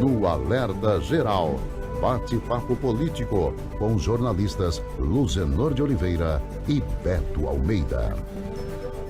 no Alerta Geral. Bate-papo político com os jornalistas Luzenor de Oliveira e Beto Almeida.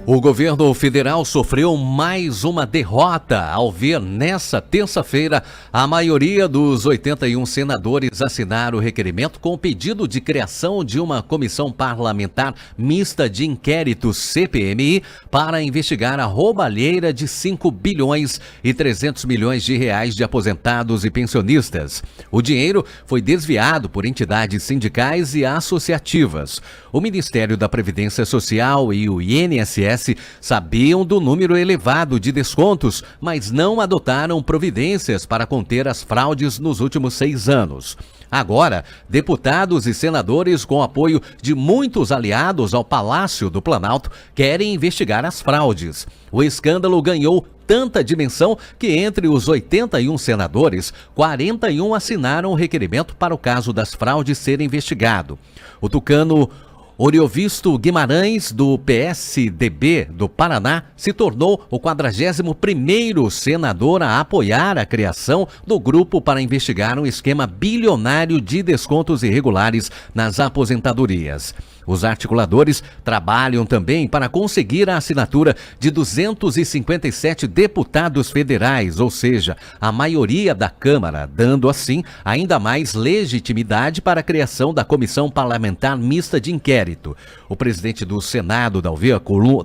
O governo federal sofreu mais uma derrota ao ver nessa terça-feira a maioria dos 81 senadores assinar o requerimento com o pedido de criação de uma comissão parlamentar mista de inquérito CPMI para investigar a roubalheira de 5 bilhões e 300 milhões de reais de aposentados e pensionistas. O dinheiro foi desviado por entidades sindicais e associativas. O Ministério da Previdência Social e o INSS sabiam do número elevado de descontos, mas não adotaram providências para conter as fraudes nos últimos 6 anos. Agora, deputados e senadores, com apoio de muitos aliados ao Palácio do Planalto, querem investigar as fraudes. O escândalo ganhou tanta dimensão que, entre os 81 senadores, 41 assinaram o requerimento para o caso das fraudes ser investigado. O tucano Oriovisto Guimarães, do PSDB do Paraná, se tornou o 41º senador a apoiar a criação do grupo para investigar um esquema bilionário de descontos irregulares nas aposentadorias. Os articuladores trabalham também para conseguir a assinatura de 257 deputados federais, ou seja, a maioria da Câmara, dando assim ainda mais legitimidade para a criação da Comissão Parlamentar Mista de Inquérito. O presidente do Senado,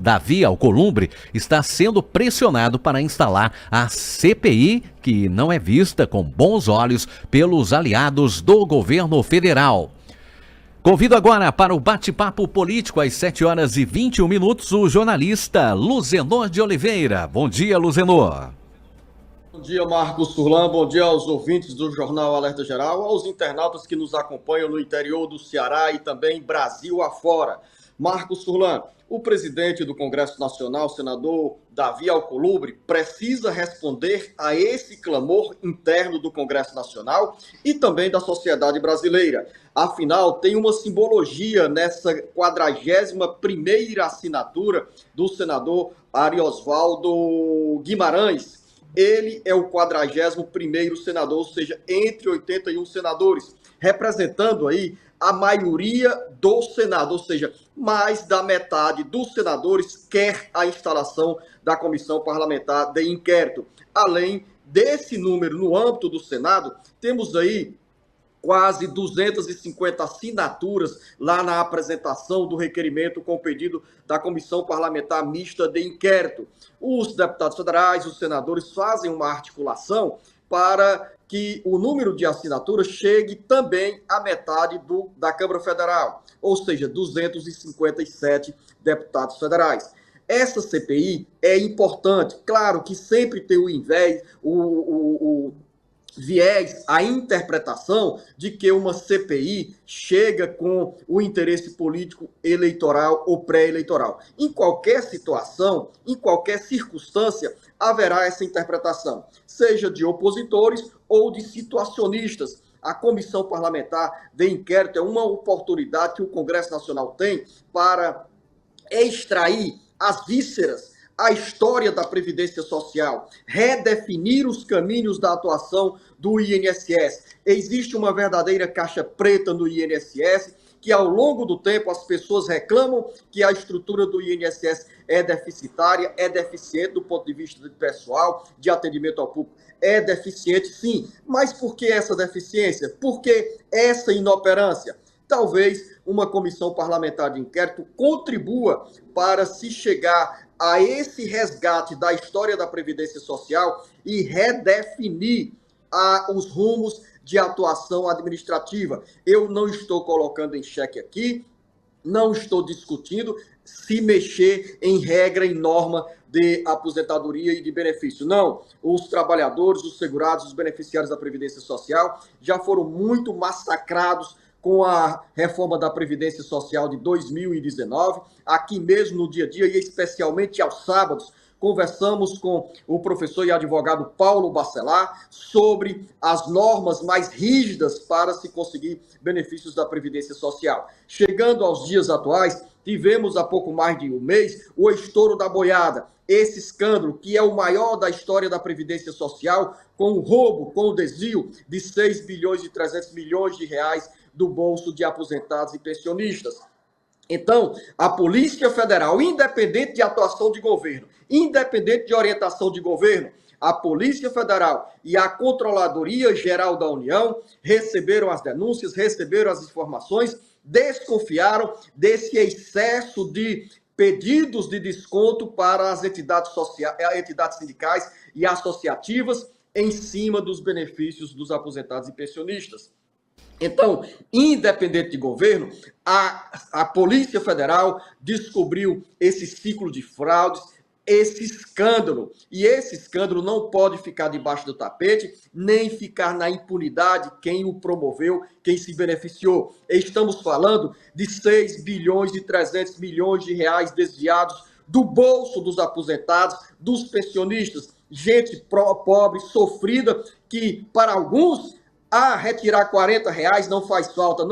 Davi Alcolumbre, está sendo pressionado para instalar a CPI, que não é vista com bons olhos pelos aliados do governo federal. Convido agora para o bate-papo político às 7h21, o jornalista Luzenor de Oliveira. Bom dia, Luzenor. Bom dia, Marcos Furlan. Bom dia aos ouvintes do Jornal Alerta Geral, aos internautas que nos acompanham no interior do Ceará e também Brasil afora. Marcos Furlan, o presidente do Congresso Nacional, senador Davi Alcolumbre, precisa responder a esse clamor interno do Congresso Nacional e também da sociedade brasileira. Afinal, tem uma simbologia nessa 41ª assinatura do senador Ariosvaldo Guimarães. Ele é o 41º senador, ou seja, entre 81 senadores, representando aí a maioria do Senado, ou seja, mais da metade dos senadores quer a instalação da Comissão Parlamentar de Inquérito. Além desse número, no âmbito do Senado, temos aí quase 250 assinaturas lá na apresentação do requerimento com o pedido da Comissão Parlamentar Mista de Inquérito. Os deputados federais, os senadores fazem uma articulação para que o número de assinaturas chegue também à metade da Câmara Federal, ou seja, 257 deputados federais. Essa CPI é importante, claro que sempre tem o viés, a interpretação de que uma CPI chega com o interesse político eleitoral ou pré-eleitoral. Em qualquer situação, em qualquer circunstância, haverá essa interpretação, seja de opositores ou de situacionistas. A Comissão Parlamentar de Inquérito é uma oportunidade que o Congresso Nacional tem para extrair as vísceras, a história da Previdência Social, redefinir os caminhos da atuação do INSS. Existe uma verdadeira caixa preta no INSS, que ao longo do tempo as pessoas reclamam que a estrutura do INSS é deficitária, é deficiente do ponto de vista do pessoal, de atendimento ao público. É deficiente, sim. Mas por que essa deficiência? Por que essa inoperância? Talvez uma comissão parlamentar de inquérito contribua para se chegar a esse resgate da história da Previdência Social e redefinir os rumos de atuação administrativa. Eu não estou colocando em xeque aqui, não estou discutindo se mexer em regra, em norma de aposentadoria e de benefício. Não, os trabalhadores, os segurados, os beneficiários da Previdência Social já foram muito massacrados com a reforma da Previdência Social de 2019, aqui mesmo no dia a dia e especialmente aos sábados, conversamos com o professor e advogado Paulo Bacelar sobre as normas mais rígidas para se conseguir benefícios da Previdência Social. Chegando aos dias atuais, tivemos há pouco mais de um mês o estouro da boiada, esse escândalo que é o maior da história da Previdência Social, com o roubo, com o desvio de 6 bilhões e 300 milhões de reais do bolso de aposentados e pensionistas. Então, a Polícia Federal, independente de atuação de governo, independente de orientação de governo, a Polícia Federal e a Controladoria Geral da União receberam as denúncias, receberam as informações, desconfiaram desse excesso de pedidos de desconto para as entidades sindicais e associativas em cima dos benefícios dos aposentados e pensionistas. Então, independente de governo, a Polícia Federal descobriu esse ciclo de fraudes, esse escândalo. E esse escândalo não pode ficar debaixo do tapete, nem ficar na impunidade quem o promoveu, quem se beneficiou. Estamos falando de 6 bilhões e 300 milhões de reais desviados do bolso dos aposentados, dos pensionistas, gente pobre, sofrida, que para alguns retirar R$40 não faz falta,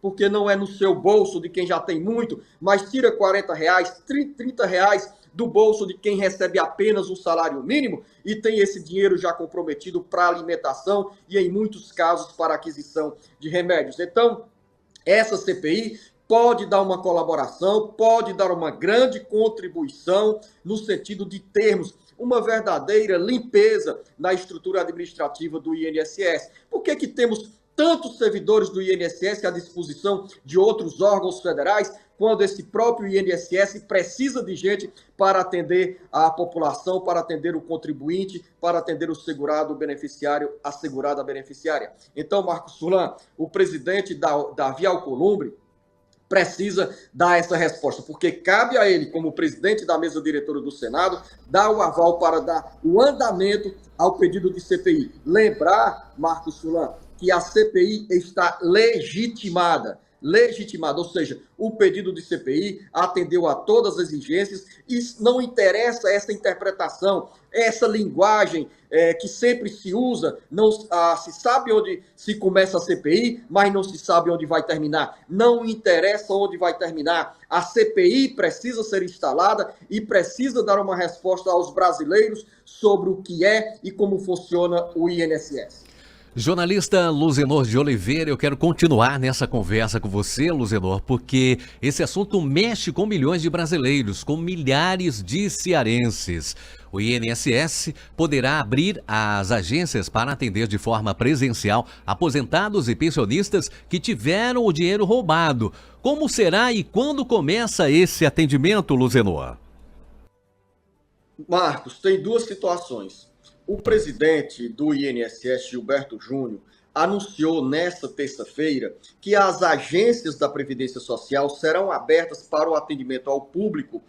porque não é no seu bolso de quem já tem muito, mas tira R$40, R$30 do bolso de quem recebe apenas um salário mínimo e tem esse dinheiro já comprometido para alimentação e, em muitos casos, para aquisição de remédios. Então, essa CPI pode dar uma colaboração, pode dar uma grande contribuição no sentido de termos uma verdadeira limpeza na estrutura administrativa do INSS. Por que temos tantos servidores do INSS à disposição de outros órgãos federais, quando esse próprio INSS precisa de gente para atender a população, para atender o contribuinte, para atender o segurado, o beneficiário, a segurada beneficiária? Então, Marcos Furlan, o presidente Davi Alcolumbre precisa dar essa resposta, porque cabe a ele, como presidente da mesa diretora do Senado, dar o aval para dar o andamento ao pedido de CPI. Lembrar, Marcos Furlan, que a CPI está legitimada, ou seja, o pedido de CPI atendeu a todas as exigências e não interessa essa interpretação, essa linguagem que sempre se usa, não se sabe onde se começa a CPI, mas não se sabe onde vai terminar. Não interessa onde vai terminar. A CPI precisa ser instalada e precisa dar uma resposta aos brasileiros sobre o que é e como funciona o INSS. Jornalista Luzenor de Oliveira, eu quero continuar nessa conversa com você, Luzenor, porque esse assunto mexe com milhões de brasileiros, com milhares de cearenses. O INSS poderá abrir as agências para atender de forma presencial aposentados e pensionistas que tiveram o dinheiro roubado. Como será e quando começa esse atendimento, Luzenor? Marcos, tem duas situações. O presidente do INSS, Gilberto Júnior, anunciou nesta terça-feira que as agências da Previdência Social serão abertas para o atendimento ao público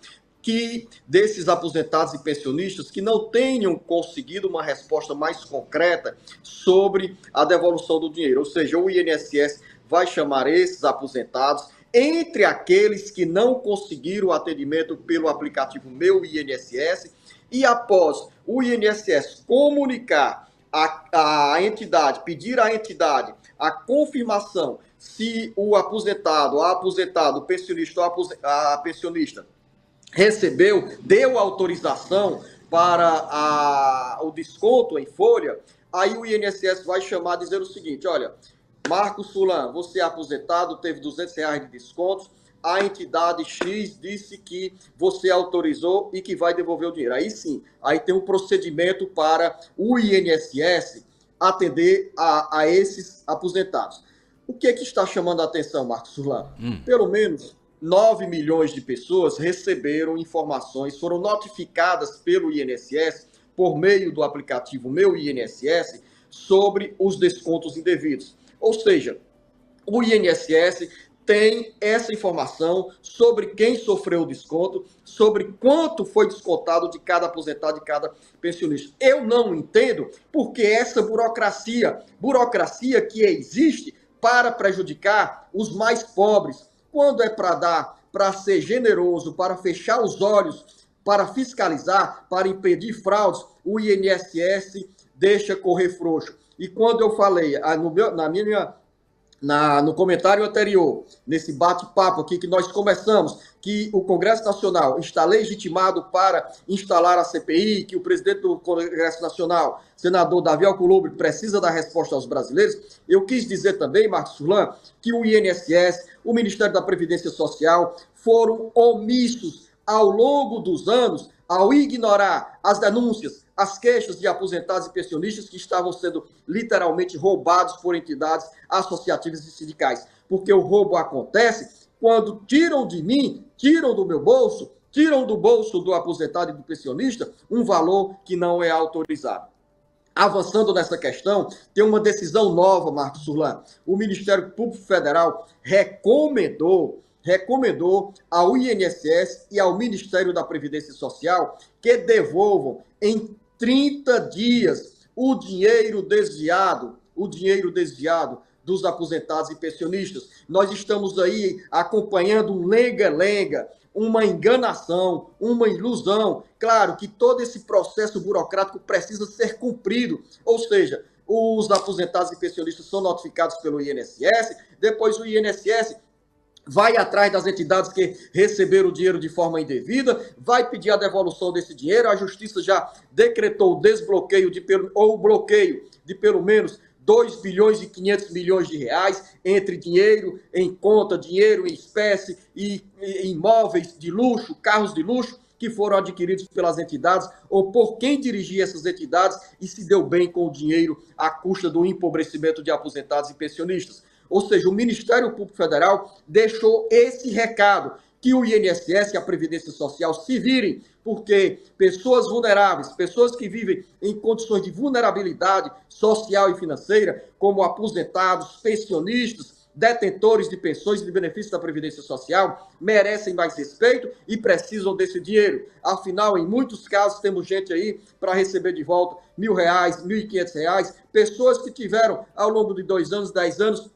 desses aposentados e pensionistas que não tenham conseguido uma resposta mais concreta sobre a devolução do dinheiro. Ou seja, o INSS vai chamar esses aposentados, entre aqueles que não conseguiram o atendimento pelo aplicativo Meu INSS, e após o INSS comunicar a entidade, pedir à entidade a confirmação se o aposentado, o pensionista ou a pensionista deu autorização para o desconto em folha, aí o INSS vai chamar e dizer o seguinte: olha, Marcos Furlan, você é aposentado, teve R$200 de descontos, a entidade X disse que você autorizou e que vai devolver o dinheiro. Aí sim, aí tem um procedimento para o INSS atender a esses aposentados. O que está chamando a atenção, Marcos Furlan? Pelo menos 9 milhões de pessoas receberam informações, foram notificadas pelo INSS, por meio do aplicativo Meu INSS, sobre os descontos indevidos. Ou seja, o INSS tem essa informação sobre quem sofreu o desconto, sobre quanto foi descontado de cada aposentado, de cada pensionista. Eu não entendo porque essa burocracia que existe para prejudicar os mais pobres, quando é para dar, para ser generoso, para fechar os olhos para fiscalizar, para impedir fraudes, o INSS deixa correr frouxo. E quando eu falei no comentário anterior, nesse bate-papo aqui que nós começamos, que o Congresso Nacional está legitimado para instalar a CPI, que o presidente do Congresso Nacional, senador Davi Alcolumbre, precisa dar resposta aos brasileiros, eu quis dizer também, Marcos Furlan, que o INSS, o Ministério da Previdência Social, foram omissos ao longo dos anos ao ignorar as denúncias, as queixas de aposentados e pensionistas que estavam sendo literalmente roubados por entidades associativas e sindicais. Porque o roubo acontece quando tiram de mim, tiram do meu bolso, tiram do bolso do aposentado e do pensionista um valor que não é autorizado. Avançando nessa questão, tem uma decisão nova, Marcos Furlan. O Ministério Público Federal recomendou ao INSS e ao Ministério da Previdência Social que devolvam em 30 dias o dinheiro desviado dos aposentados e pensionistas. Nós estamos aí acompanhando um lenga-lenga, uma enganação, uma ilusão. Claro que todo esse processo burocrático precisa ser cumprido, ou seja, os aposentados e pensionistas são notificados pelo INSS, depois o INSS vai atrás das entidades que receberam o dinheiro de forma indevida, vai pedir a devolução desse dinheiro, a Justiça já decretou o desbloqueio ou o bloqueio de pelo menos 2 bilhões e 500 milhões de reais entre dinheiro em conta, dinheiro em espécie e imóveis de luxo, carros de luxo, que foram adquiridos pelas entidades ou por quem dirigia essas entidades e se deu bem com o dinheiro à custa do empobrecimento de aposentados e pensionistas. Ou seja, o Ministério Público Federal deixou esse recado, que o INSS e a Previdência Social se virem, porque pessoas vulneráveis, pessoas que vivem em condições de vulnerabilidade social e financeira, como aposentados, pensionistas, detentores de pensões e de benefícios da Previdência Social, merecem mais respeito e precisam desse dinheiro. Afinal, em muitos casos, temos gente aí para receber de volta R$1.000, R$1.500, pessoas que tiveram, ao longo de 2 anos, 10 anos,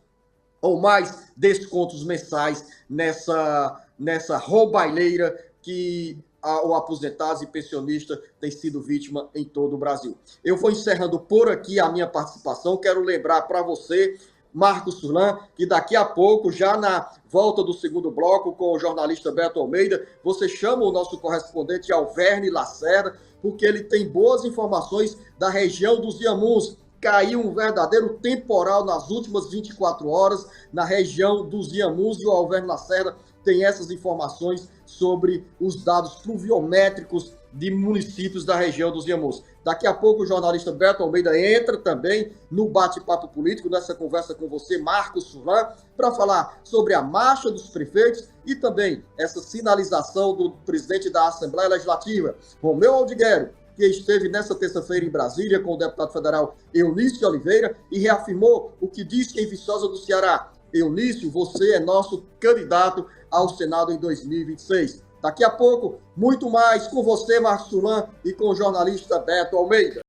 ou mais descontos mensais nessa roubalheira que o aposentado e pensionista tem sido vítima em todo o Brasil. Eu vou encerrando por aqui a minha participação. Quero lembrar para você, Marcos Furlan, que daqui a pouco, já na volta do segundo bloco, com o jornalista Beto Almeida, você chama o nosso correspondente Alverne Lacerda, porque ele tem boas informações da região dos Inhamuns. Caiu um verdadeiro temporal nas últimas 24 horas na região dos Inhamuns e o Alverne Lacerda tem essas informações sobre os dados pluviométricos de municípios da região dos Inhamuns. Daqui a pouco o jornalista Beto Almeida entra também no bate-papo político, nessa conversa com você, Marcos Furlan, para falar sobre a marcha dos prefeitos e também essa sinalização do presidente da Assembleia Legislativa, Romeu Aldiguero, que esteve nessa terça-feira em Brasília com o deputado federal Eunício Oliveira e reafirmou o que disse em Viçosa do Ceará. Eunício, você é nosso candidato ao Senado em 2026. Daqui a pouco, muito mais com você, Marcos Furlan, e com o jornalista Beto Almeida.